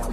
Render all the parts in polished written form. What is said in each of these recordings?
ये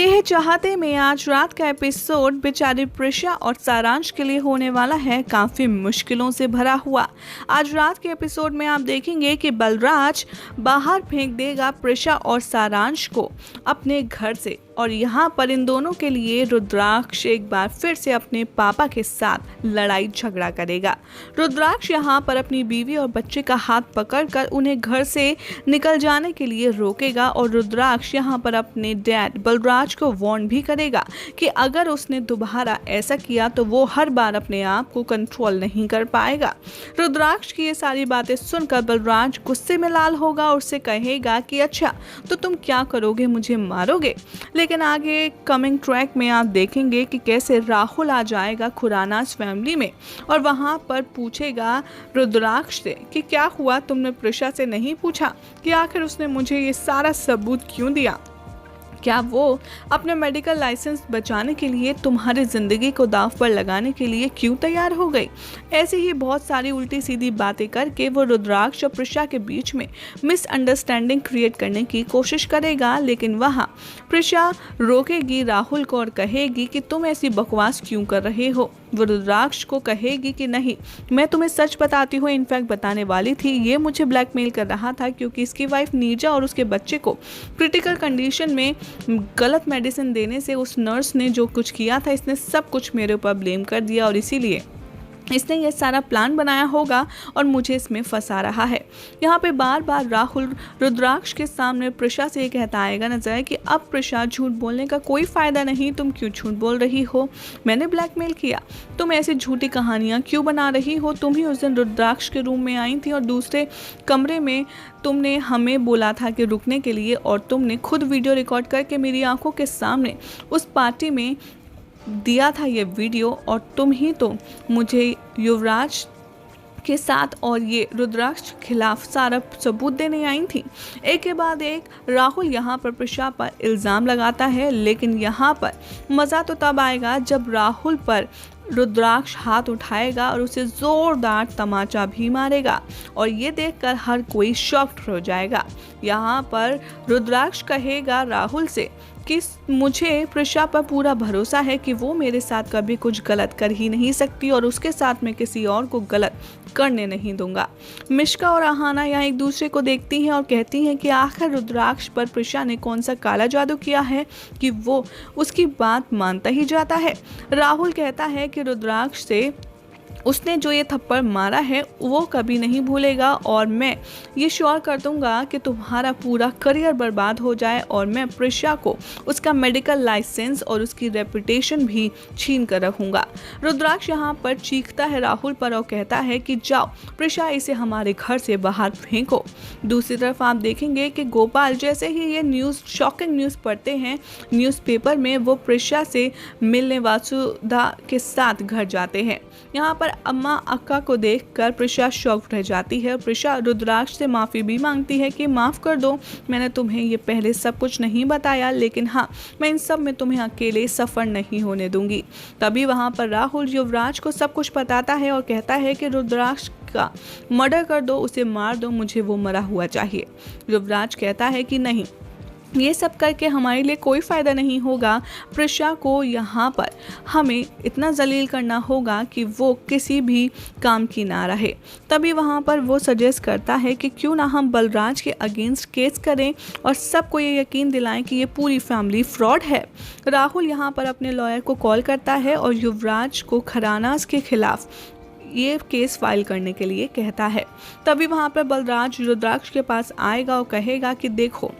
है चाहते में आज रात का एपिसोड बेचारी प्रिशा और सारांश के लिए होने वाला है काफ़ी मुश्किलों से भरा हुआ। आज रात के एपिसोड में आप देखेंगे कि बलराज बाहर फेंक देगा प्रिशा और सारांश को अपने घर से, और यहाँ पर इन दोनों के लिए रुद्राक्ष एक बार फिर से अपने पापा के साथ लड़ाई झगड़ा करेगा। रुद्राक्ष यहाँ पर अपनी बीवी और बच्चे का हाथ पकड़कर उन्हें घर से निकल जाने के लिए रोकेगा, और रुद्राक्ष यहाँ पर अपने डैड बलराज को वार्न भी करेगा कि अगर उसने दोबारा ऐसा किया तो वो हर बार अपने आप को कंट्रोल नहीं कर पाएगा। रुद्राक्ष की ये सारी बातें सुनकर बलराज गुस्से में लाल होगा और उससे कहेगा कि अच्छा तो तुम क्या करोगे, मुझे मारोगे। लेकिन आगे कमिंग ट्रैक में आप देखेंगे कि कैसे राहुल आ जाएगा खुरानास फैमिली में और वहां पर पूछेगा रुद्राक्ष से कि क्या हुआ, तुमने प्रिशा से नहीं पूछा कि आखिर उसने मुझे ये सारा सबूत क्यों दिया? क्या वो अपने मेडिकल लाइसेंस बचाने के लिए तुम्हारी ज़िंदगी को दांव पर लगाने के लिए क्यों तैयार हो गई? ऐसे ही बहुत सारी उल्टी सीधी बातें करके वो रुद्राक्ष और प्रिशा के बीच में मिसअंडरस्टैंडिंग क्रिएट करने की कोशिश करेगा। लेकिन वहाँ प्रिशा रोकेगी राहुल को और कहेगी कि तुम ऐसी बकवास क्यों कर रहे हो। वो रुद्राक्ष को कहेगी कि नहीं, मैं तुम्हें सच बताती हूँ, इनफैक्ट बताने वाली थी, ये मुझे ब्लैकमेल कर रहा था क्योंकि इसकी वाइफ नीरजा और उसके बच्चे को क्रिटिकल कंडीशन में गलत मेडिसिन देने से उस नर्स ने जो कुछ किया था, इसने सब कुछ मेरे ऊपर ब्लेम कर दिया और इसीलिए इसने ये सारा प्लान बनाया होगा और मुझे इसमें फंसा रहा है। यहाँ पे बार बार राहुल रुद्राक्ष के सामने प्रिशा से ये कहता आएगा नजर कि अब प्रिशा झूठ बोलने का कोई फ़ायदा नहीं, तुम क्यों झूठ बोल रही हो, मैंने ब्लैकमेल किया, तुम ऐसी झूठी कहानियाँ क्यों बना रही हो, तुम ही उस दिन रुद्राक्ष के रूम में आई थी और दूसरे कमरे में तुमने हमें बोला था कि रुकने के लिए, और तुमने खुद वीडियो रिकॉर्ड करके मेरी आंखों के सामने उस पार्टी में दिया था ये वीडियो, और तुम ही तो मुझे युवराज के साथ और ये रुद्राक्ष के खिलाफ सारा सबूत देने आई थी। एक के बाद एक राहुल यहाँ पर प्रिशा पर इल्ज़ाम लगाता है, लेकिन यहाँ पर मज़ा तो तब आएगा जब राहुल पर रुद्राक्ष हाथ उठाएगा और उसे ज़ोरदार तमाचा भी मारेगा, और ये देखकर हर कोई शॉक्ड हो जाएगा। यहाँ पर रुद्राक्ष कहेगा राहुल से कि मुझे प्रिशा पर पूरा भरोसा है कि वो मेरे साथ कभी कुछ गलत कर ही नहीं सकती और उसके साथ मैं किसी और को गलत करने नहीं दूंगा। मिश्का और आहाना यहाँ एक दूसरे को देखती हैं और कहती हैं कि आखिर रुद्राक्ष पर प्रिशा ने कौन सा काला जादू किया है कि वो उसकी बात मानता ही जाता है। राहुल कहता है कि रुद्राक्ष से उसने जो ये थप्पड़ मारा है वो कभी नहीं भूलेगा, और मैं ये श्योर कर दूंगा कि तुम्हारा पूरा करियर बर्बाद हो जाए और मैं प्रिशा को उसका मेडिकल लाइसेंस और उसकी रेपुटेशन भी छीन कर रखूंगा। रुद्राक्ष यहाँ पर चीखता है राहुल पर और कहता है कि जाओ प्रिशा, इसे हमारे घर से बाहर फेंको। दूसरी तरफ आप देखेंगे कि गोपाल जैसे ही ये न्यूज़ शॉकिंग न्यूज़ पढ़ते हैं न्यूज़पेपर में, वो प्रिशा से मिलने वासुदा के साथ घर जाते हैं। यहाँ पर अम्मा अक्का को देखकर प्रिशा शॉक्ड रह जाती है। प्रिशा रुद्राक्ष से माफ़ी भी मांगती है कि माफ़ कर दो, मैंने तुम्हें ये पहले सब कुछ नहीं बताया, लेकिन हाँ मैं इन सब में तुम्हें अकेले सफ़र नहीं होने दूंगी। तभी वहाँ पर राहुल युवराज को सब कुछ बताता है और कहता है कि रुद्राक्ष का मर्डर कर दो, उसे मार दो, मुझे वो मरा हुआ चाहिए। युवराज कहता है कि नहीं, ये सब करके हमारे लिए कोई फ़ायदा नहीं होगा, प्रिशा को यहाँ पर हमें इतना जलील करना होगा कि वो किसी भी काम की ना रहे। तभी वहाँ पर वो सजेस्ट करता है कि क्यों ना हम बलराज के अगेंस्ट केस करें और सबको ये यकीन दिलाएं कि ये पूरी फैमिली फ्रॉड है। राहुल यहाँ पर अपने लॉयर को कॉल करता है और युवराज को खरानास के खिलाफ ये केस फाइल करने के लिए कहता है। तभी वहाँ पर बलराज रुद्राक्ष के पास आएगा और कहेगा कि देखो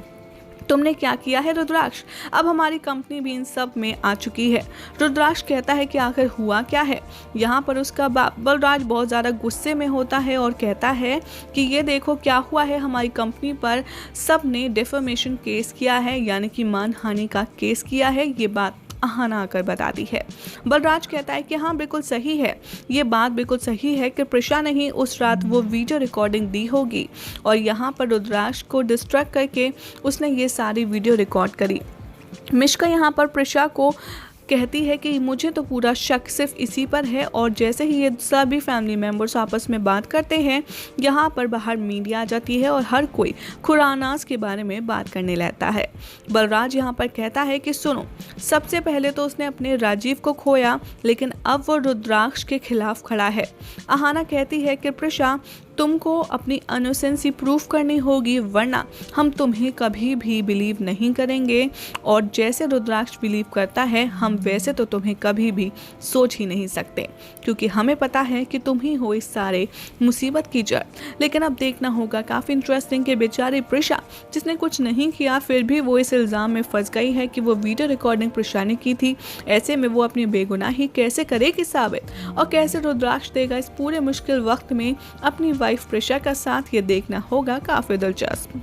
तुमने क्या किया है रुद्राक्ष, अब हमारी कंपनी भी इन सब में आ चुकी है। रुद्राक्ष कहता है कि आखिर हुआ क्या है। यहाँ पर उसका बाप बलराज बहुत ज़्यादा गुस्से में होता है और कहता है कि ये देखो क्या हुआ है, हमारी कंपनी पर सब ने डिफेमेशन केस किया है, यानी कि मानहानि का केस किया है। ये बात आहाना आकर बताती है। बलराज कहता है कि हाँ बिल्कुल सही है, ये बात बिल्कुल सही है कि प्रिशा ने ही उस रात वो वीडियो रिकॉर्डिंग दी होगी और यहाँ पर रुद्राक्ष को डिस्ट्रैक्ट करके उसने ये सारी वीडियो रिकॉर्ड करी। मिश्का यहाँ पर प्रिशा को कहती है कि मुझे तो पूरा शक सिर्फ इसी पर है। और जैसे ही ये सभी फैमिली मेम्बर्स आपस में बात करते हैं, यहाँ पर बाहर मीडिया आ जाती है और हर कोई खुरानास के बारे में बात करने लगता है। बलराज यहाँ पर कहता है कि सुनो, सबसे पहले तो उसने अपने राजीव को खोया, लेकिन अब वो रुद्राक्ष के खिलाफ खड़ा है। अहाना कहती है कि प्रिशा, तुमको अपनी इनोसेंसी प्रूफ करनी होगी, वरना हम तुम्हें कभी भी बिलीव नहीं करेंगे। और जैसे रुद्राक्ष बिलीव करता है, हम वैसे तो तुम्हें कभी भी सोच ही नहीं सकते, क्योंकि हमें पता है कि तुम ही हो इस सारे मुसीबत की जड़। लेकिन अब देखना होगा, काफ़ी इंटरेस्टिंग कि बेचारी प्रिशा, जिसने कुछ नहीं किया, फिर भी वो इस इल्ज़ाम में फंस गई है कि वो वीडियो रिकॉर्डिंग प्रिशा ने की थी। ऐसे में वो अपनी बेगुनाही कैसे करेगी साबित, और कैसे रुद्राक्ष देगा इस पूरे मुश्किल वक्त में अपनी वाइफ प्रिशा का साथ, ये देखना होगा काफ़ी दिलचस्प।